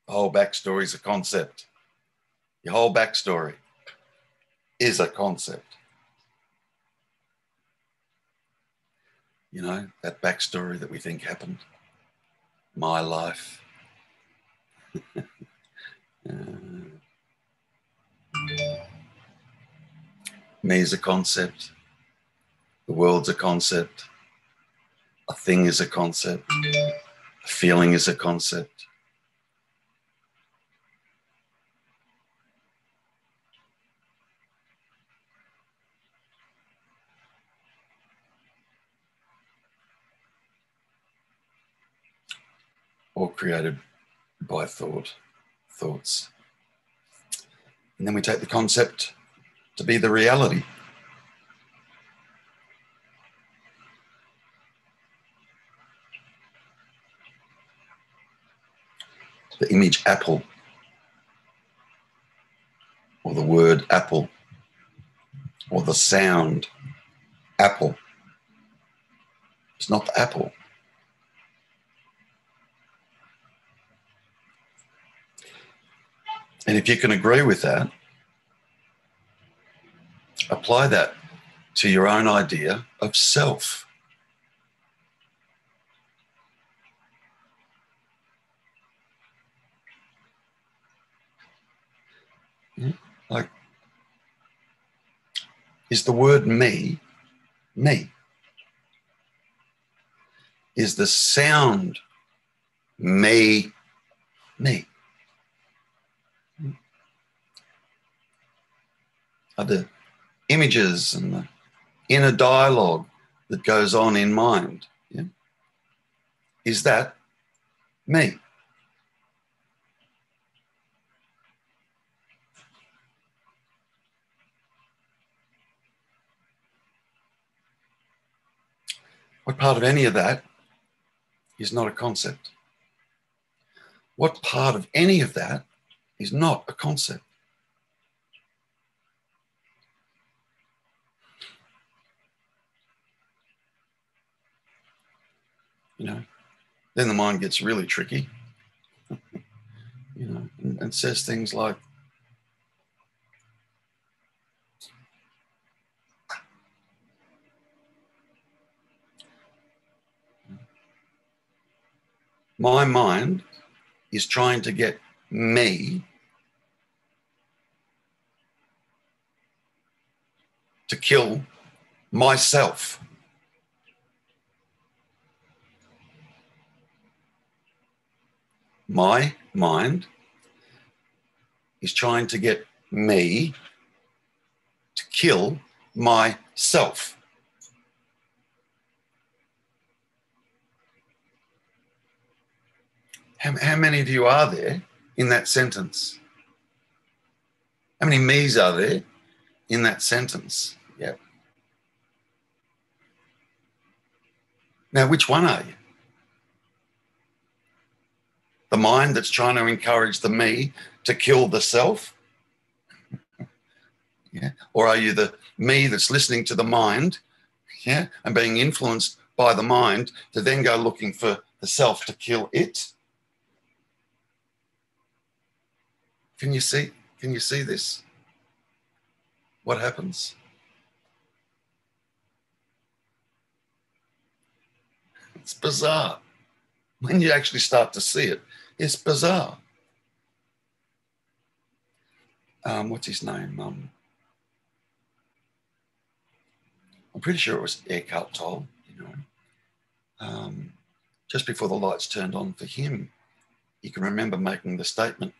The whole backstory is a concept. Your whole backstory is a concept. You know, that backstory that we think happened. My life. Me is a concept. The world's a concept. A thing is a concept. A feeling is a concept. All created by thoughts. And then we take the concept to be the reality. The image apple, or the word apple, or the sound apple. It's not the apple. And if you can agree with that, apply that to your own idea of self. Like, is the word me, me? Is the sound me, me? Are the images and the inner dialogue that goes on in mind, yeah? Is that me? What part of any of that is not a concept? What part of any of that is not a concept? You know, then the mind gets really tricky, you know, and says things like, my mind is trying to get me to kill myself. My mind is trying to get me to kill myself. How many of you are there in that sentence? How many me's are there in that sentence? Yeah. Now, which one are you? The mind that's trying to encourage the me to kill the self? Yeah. Or are you the me that's listening to the mind, yeah, and being influenced by the mind to then go looking for the self to kill it? Can you see this? What happens? It's bizarre. When you actually start to see it, it's bizarre. What's his name? I'm pretty sure it was Eckhart Tolle, you know. Just before the lights turned on for him, you can remember making the statement,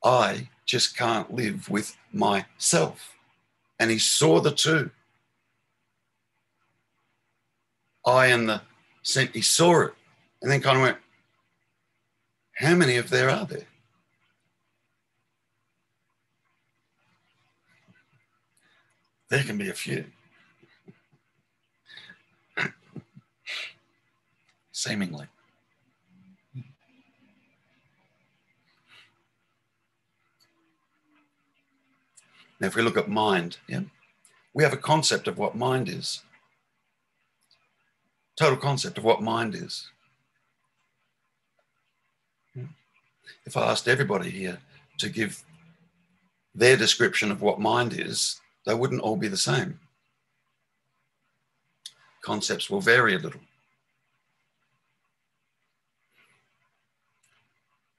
I just can't live with myself. And he saw the two. I and the, he saw it and then kind of went, how many of there are there? There can be a few. Seemingly. Now, if we look at mind, yeah, we have a concept of what mind is. Total concept of what mind is. If I asked everybody here to give their description of what mind is, they wouldn't all be the same. Concepts will vary a little.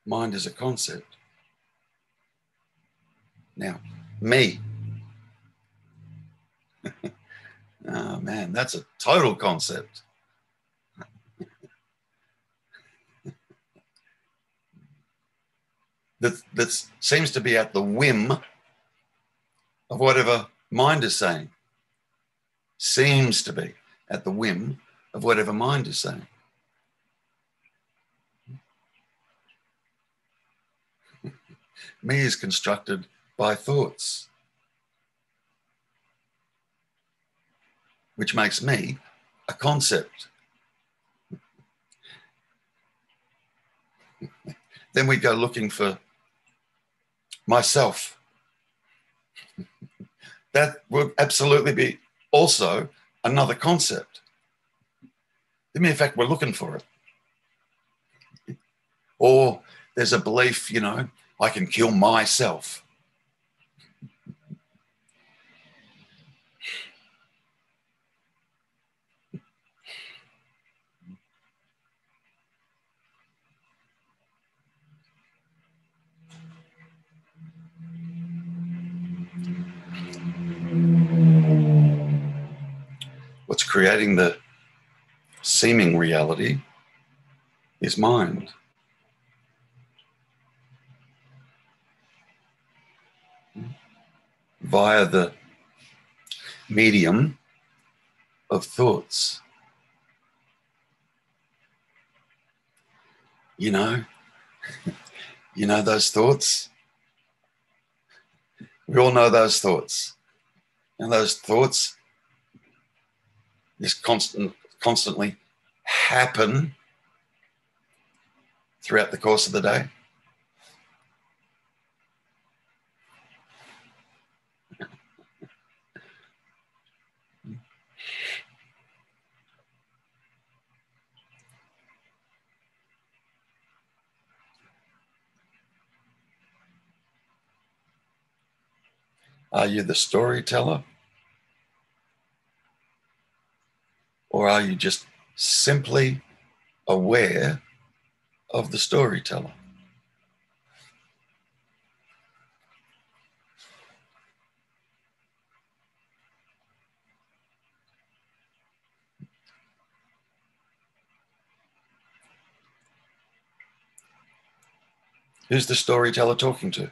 Mind is a concept. Now, me. Oh man, that's a total concept. That seems to be at the whim of whatever mind is saying. Seems to be at the whim of whatever mind is saying. Me is constructed by thoughts, which makes me a concept. Then we go looking for myself. That would absolutely be also another concept. I mean, in fact, we're looking for it. Or there's a belief, you know, I can kill myself. What's creating the seeming reality is mind. Via the medium of thoughts. You know those thoughts? We all know those thoughts. And those thoughts just constantly happen throughout the course of the day. Are you the storyteller? Or are you just simply aware of the storyteller? Who's the storyteller talking to?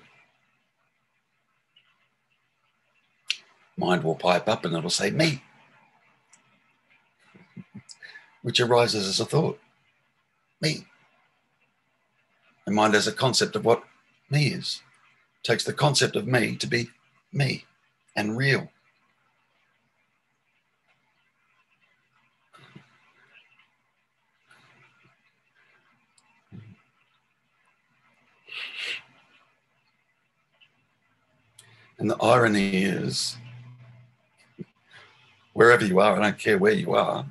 Mind will pipe up and it'll say, me, which arises as a thought. Me. And mind has a concept of what me is. Takes the concept of me to be me and real. And the irony is, wherever you are, I don't care where you are,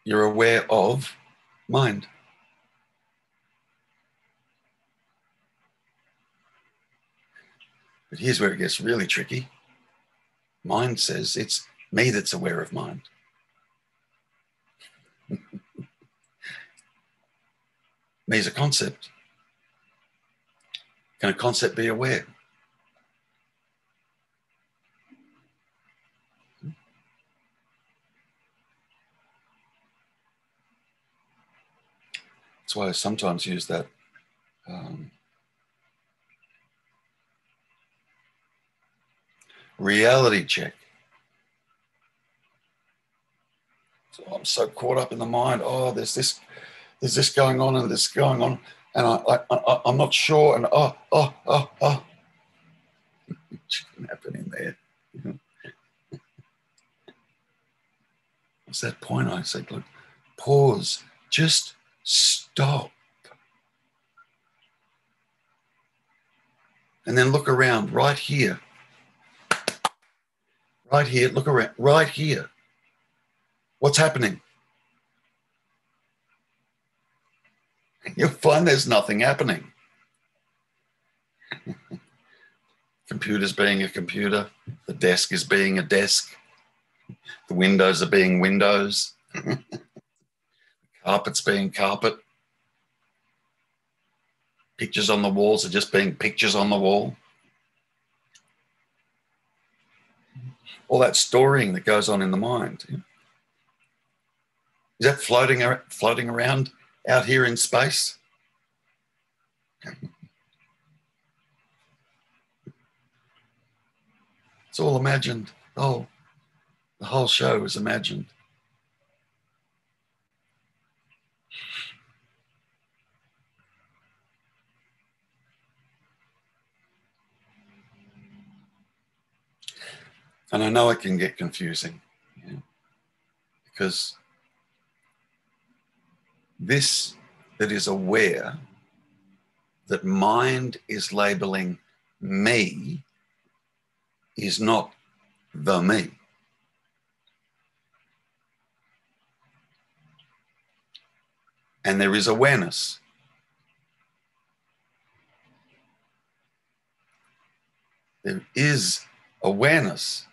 you're aware of mind. But here's where it gets really tricky. Mind says it's me that's aware of mind. Me is a concept. Can a concept be aware? That's why I sometimes use that reality check. So I'm so caught up in the mind. Oh, there's this going on and this going on, and I'm not sure. And what can happen in there? What's that point? I said, look, pause, just stop, and then look around right here. Right here, look around, right here. What's happening? you'll find there's nothing happening. Computer's being a computer, the desk is being a desk, the windows are being windows, carpet's being carpet, pictures on the walls are just being pictures on the wall. All that storying that goes on in the mind. Is that floating around out here in space? It's all imagined. Oh, the whole show is imagined. And I know it can get confusing, because this that is aware that mind is labeling me is not the me. And there is awareness. There is awareness.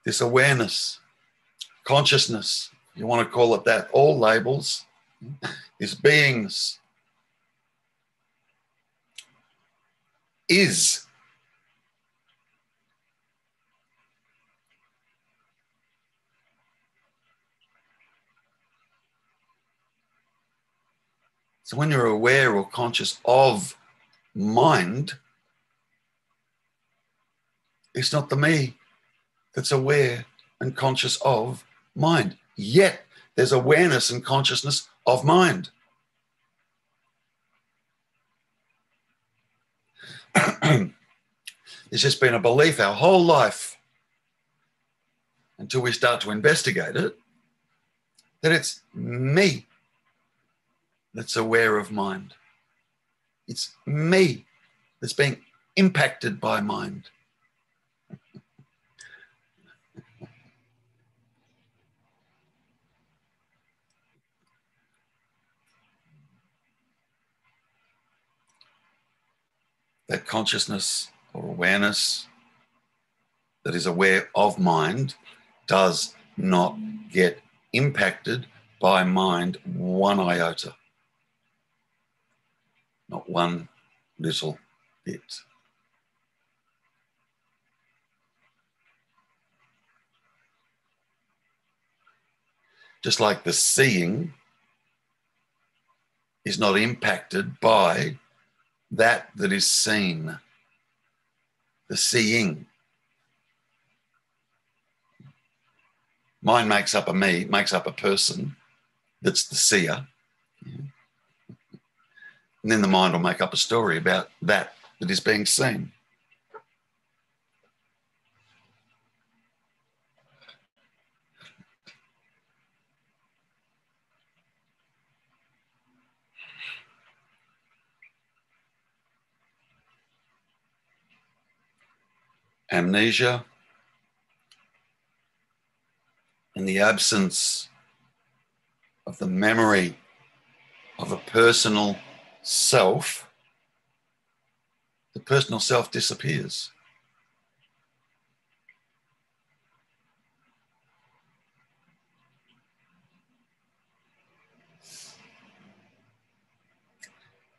This awareness, consciousness, you want to call it that, all labels, is beingness. Is. So when you're aware or conscious of mind, it's not the me that's aware and conscious of mind. Yet there's awareness and consciousness of mind. There's just been a belief our whole life, until we start to investigate it, that it's me that's aware of mind. It's me that's being impacted by mind. That consciousness or awareness that is aware of mind does not get impacted by mind one iota. Not one little bit. Just like the seeing is not impacted by that is seen. The seeing. Mind makes up a me, makes up a person that's the seer. And then the mind will make up a story about that is being seen. Amnesia, in the absence of the memory of a personal self, the personal self disappears.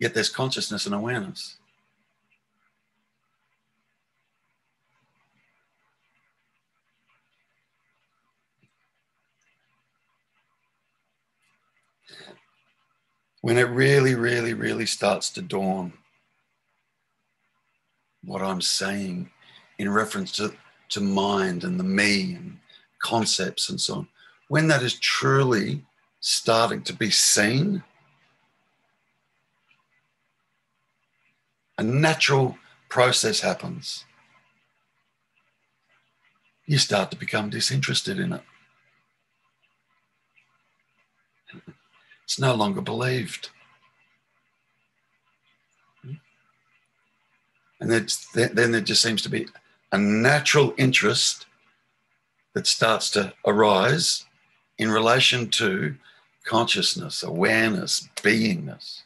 Yet there's consciousness and awareness. When it really, really, really starts to dawn what I'm saying in reference to mind and the me and concepts and so on, when that is truly starting to be seen, a natural process happens. You start to become disinterested in it. It's no longer believed. And then there just seems to be a natural interest that starts to arise in relation to consciousness, awareness, beingness.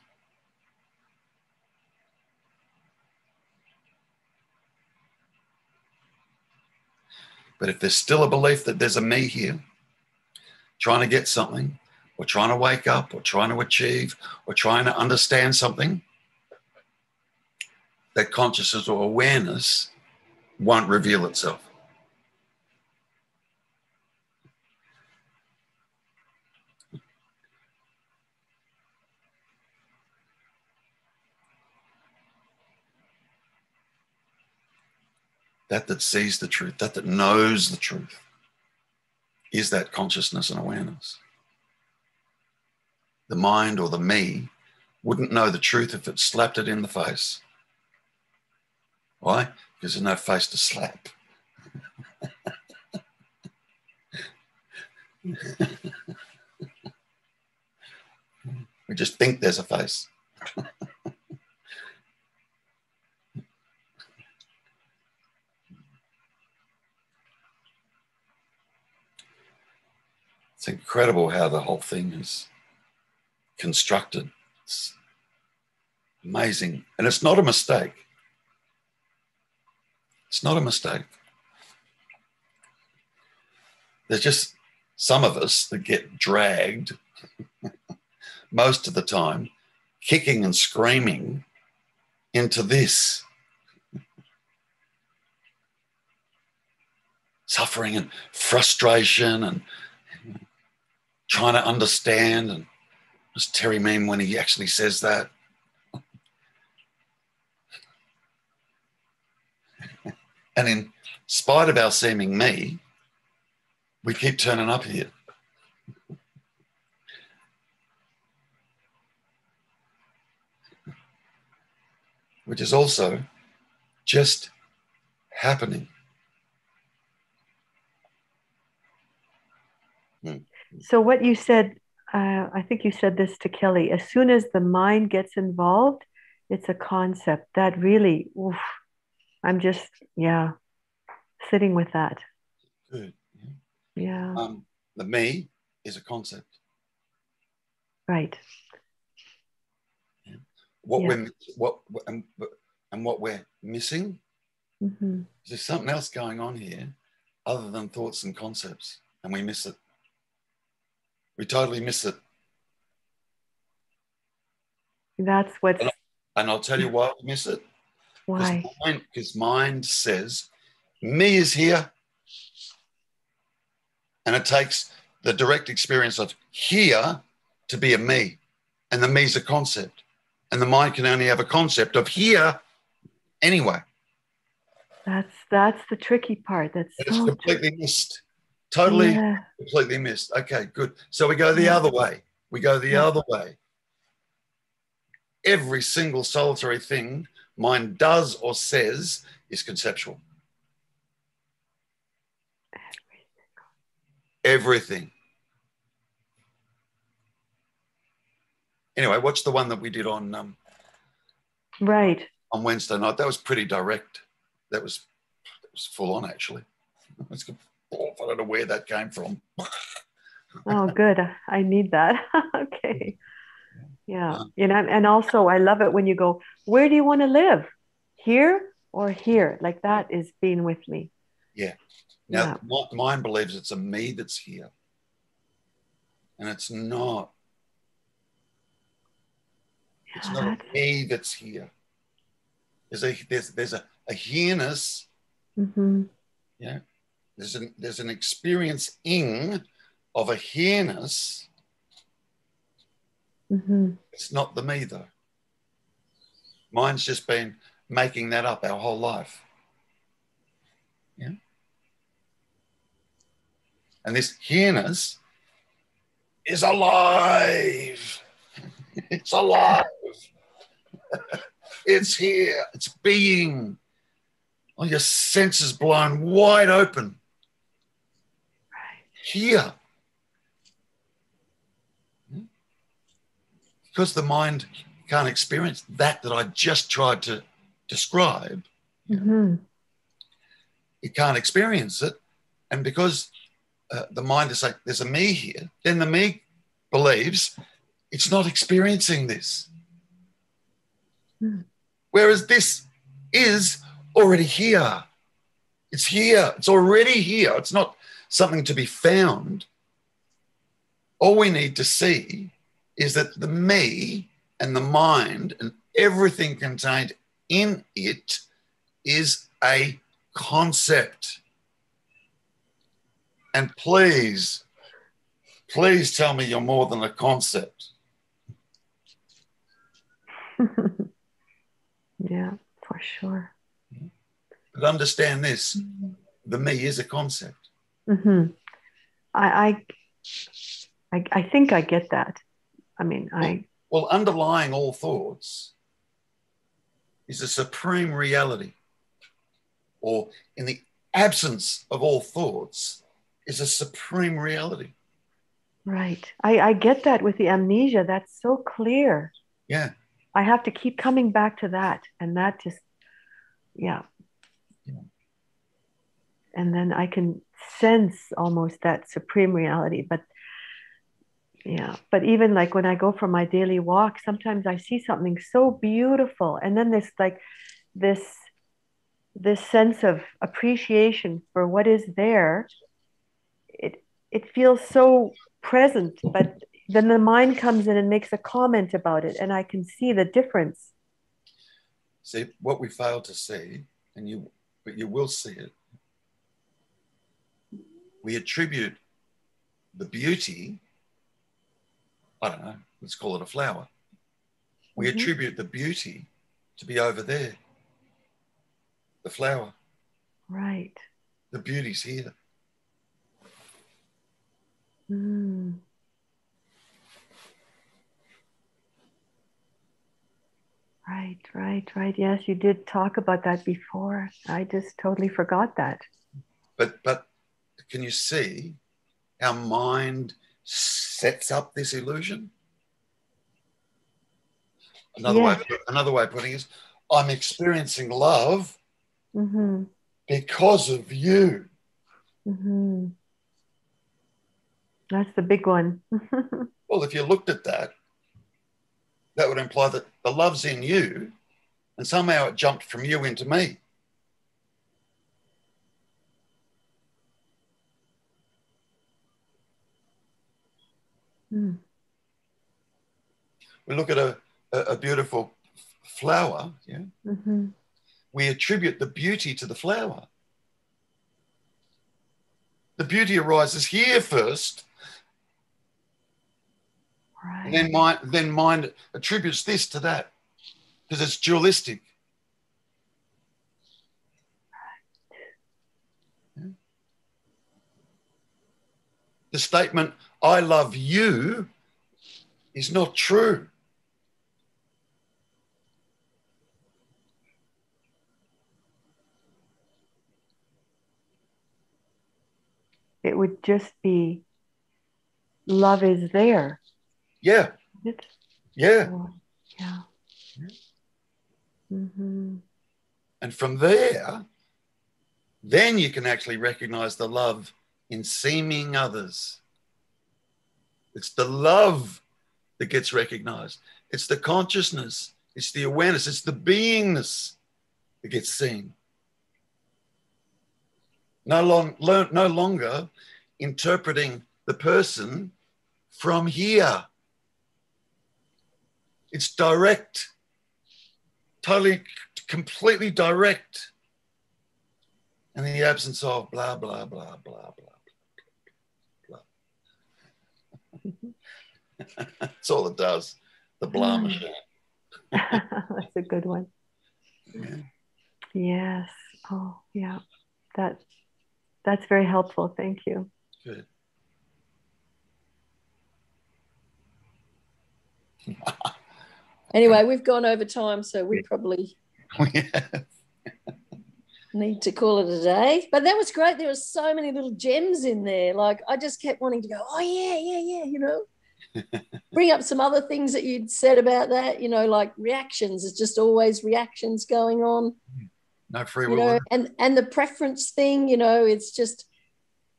But if there's still a belief that there's a me here, trying to get something, or trying to wake up, or trying to achieve, or trying to understand something, that consciousness or awareness won't reveal itself. That sees the truth, that knows the truth, is that consciousness and awareness. The mind or the me wouldn't know the truth if it slapped it in the face. Why? Because there's no face to slap. We just think there's a face. It's incredible how the whole thing is constructed. It's amazing. And it's not a mistake. It's not a mistake. There's just some of us that get dragged most of the time, kicking and screaming into this. Suffering and frustration and trying to understand. And does Terry mean when he actually says that? And in spite of our seeming me, we keep turning up here. Which is also just happening. So what you said, I think you said this to Kelly, as soon as the mind gets involved, it's a concept that really, oof, I'm just, sitting with that. Good. Yeah. The me is a concept. Right. What we're missing, Mm-hmm. there's something else going on here other than thoughts and concepts, and we miss it. We totally miss it. That's what's... And I'll tell you why we miss it. Why? Because mind says, me is here. And it takes the direct experience of here to be a me. And the me's a concept. And the mind can only have a concept of here anyway. That's the tricky part. That's It's so completely missed. Totally, completely missed. Okay, good. So we go the other way. We go the other way. Every single solitary thing mind does or says is conceptual. Everything. Anyway, watch the one that we did on on Wednesday night. That was pretty direct. That was full on, actually. I don't know where that came from. Oh, good. I need that. Okay. Yeah. And also I love it when you go, where do you want to live? Here or here? Like that is being with me. Yeah. Now, mind believes it's a me that's here. And it's not. It's not a me that's here. There's a here-ness. Mm-hmm. Yeah. There's an experiencing of a here-ness. Mm-hmm. It's not the me, though. Mind's just been making that up our whole life. Yeah. And this here-ness is alive. It's alive. It's here. It's being. All your senses blown wide open. Here. Because the mind can't experience that I just tried to describe. Mm-hmm. it can't experience it. And because the mind is like, there's a me here, then the me believes it's not experiencing this. Whereas this is already here. It's here. It's already here. It's not something to be found. All we need to see is that the me and the mind and everything contained in it is a concept. And please tell me you're more than a concept. Yeah, for sure. But understand this, the me is a concept. Mm-hmm. I think I get that. I mean, Well, underlying all thoughts is a supreme reality, or in the absence of all thoughts is a supreme reality. Right. I get that with the amnesia. That's so clear. Yeah. I have to keep coming back to that. And that just, yeah. And then I can sense almost that supreme reality. But yeah, but even like when I go for my daily walk, sometimes I see something so beautiful. And then there's like this sense of appreciation for what is there. It feels so present, but then the mind comes in and makes a comment about it, and I can see the difference. See, what we fail to see, but you will see it, we attribute the beauty, I don't know, let's call it a flower. We attribute the beauty to be over there. The flower. Right. The beauty's here. Right. Yes, you did talk about that before. I just totally forgot that. But can you see how mind sets up this illusion? Another way of putting it is, I'm experiencing love because of you. That's the big one. Well, if you looked at that, that would imply that the love's in you and somehow it jumped from you into me. We look at a beautiful flower, yeah. We attribute the beauty to the flower. The beauty arises here first. Right. And then mind attributes this to that because it's dualistic. Yeah. The statement, I love you, is not true. It would just be love is there. Yeah. Yeah. Yeah. And from there, then you can actually recognize the love in seeming others. It's the love that gets recognized. It's the consciousness. It's the awareness. It's the beingness that gets seen. No longer interpreting the person from here. It's direct, totally, completely direct. In the absence of blah, blah, blah, blah, blah, blah. That's all it does, the blah machine. That's a good one. Yeah. Yes. Oh, yeah. That's very helpful. Thank you. Good. Anyway, we've gone over time, so we probably need to call it a day. But that was great. There were so many little gems in there. Like, I just kept wanting to go, oh, yeah, you know. Bring up some other things that you'd said about that, you know, like reactions. It's just always reactions going on. No free you will. know, and the preference thing, you know, it's just,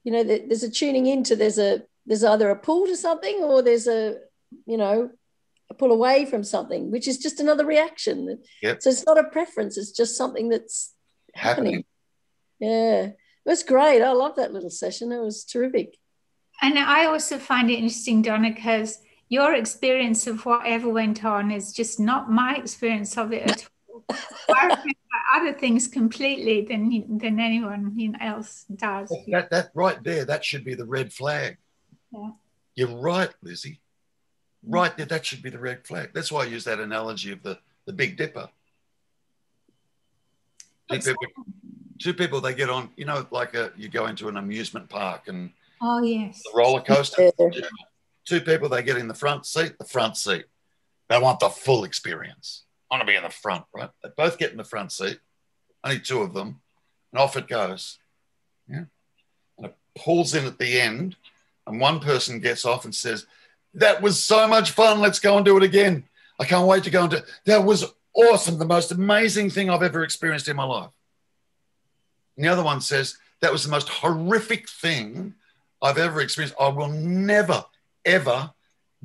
you know, there's a tuning into, there's either a pull to something, or there's a, you know, a pull away from something, which is just another reaction. Yep. So it's not a preference, it's just something that's happening. Yeah, it was great. I love that little session. It was terrific. And I also find it interesting, Donna, because your experience of whatever went on is just not my experience of it at all. I remember other things completely than anyone else does. That right there, that should be the red flag. Yeah. You're right, Lizzie. Right there, that should be the red flag. That's why I use that analogy of the Big Dipper. Two people, they get on, you know, like you go into an amusement park and oh yes, the roller coaster. Yeah. Two people, they get in the front seat. They want the full experience. I want to be in the front, right? They both get in the front seat, only two of them, and off it goes. Yeah. And it pulls in at the end, and one person gets off and says, "That was so much fun. Let's go and do it again. I can't wait to go and do it. That was awesome. The most amazing thing I've ever experienced in my life." And the other one says, "That was the most horrific thing I've ever experienced. I will never, ever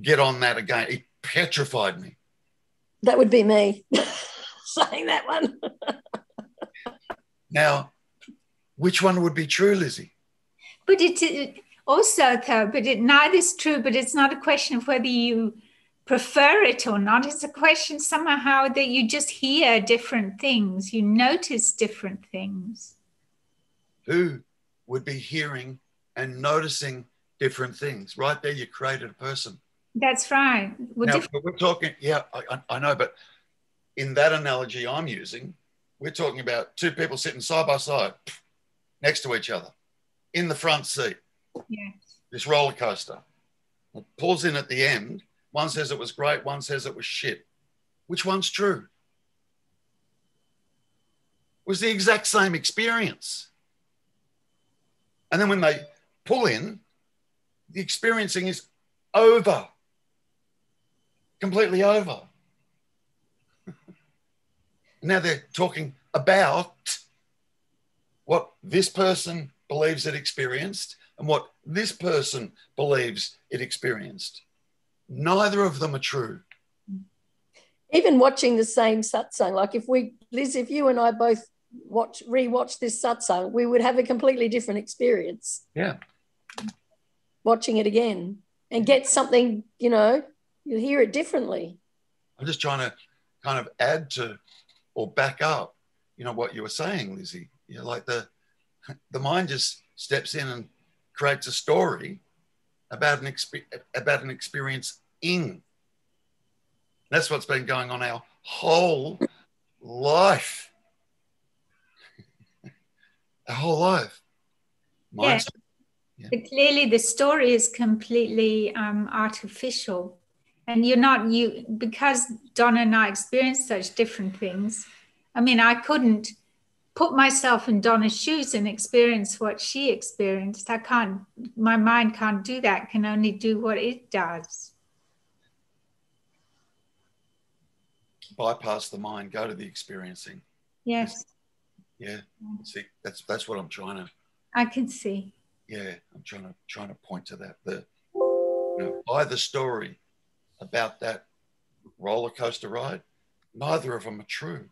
get on that again. It petrified me." That would be me saying that one. Now, which one would be true, Lizzie? But it also, though, but neither is true. But it's not a question of whether you prefer it or not. It's a question somehow that you just hear different things. You notice different things. Who would be hearing and noticing different things? Right there, you created a person. That's right. Now, but we're talking, yeah, I know, but in that analogy I'm using, we're talking about two people sitting side by side next to each other in the front seat. Yes. This roller coaster. It pulls in at the end. One says it was great, one says it was shit. Which one's true? It was the exact same experience. And then when they pull in, the experiencing is over. Completely over. Now they're talking about what this person believes it experienced and what this person believes it experienced. Neither of them are true. Even watching the same satsang, like Liz, if you and I both rewatch this satsang, we would have a completely different experience. Yeah. Watching it again and get something, you know, you'll hear it differently. I'm just trying to kind of add to or back up, you know, what you were saying, Lizzie. You know, like the mind just steps in and creates a story about an experience in. That's what's been going on our whole life. Our whole life. Yes. Yeah. But clearly the story is completely artificial. And because Donna and I experienced such different things. I mean, I couldn't put myself in Donna's shoes and experience what she experienced. My mind can't do that, can only do what it does. Bypass the mind, go to the experiencing. Yes. Yeah. See, that's what I'm trying to. I can see. Yeah, I'm trying to point to that. By the story about that roller coaster ride, neither of them are true.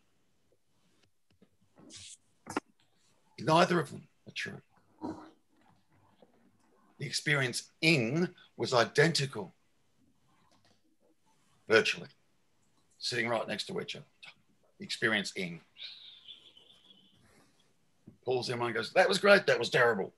Neither of them are true. The experiencing was identical, virtually, sitting right next to each other. The experiencing. Pulls in one and goes, "That was great, that was terrible."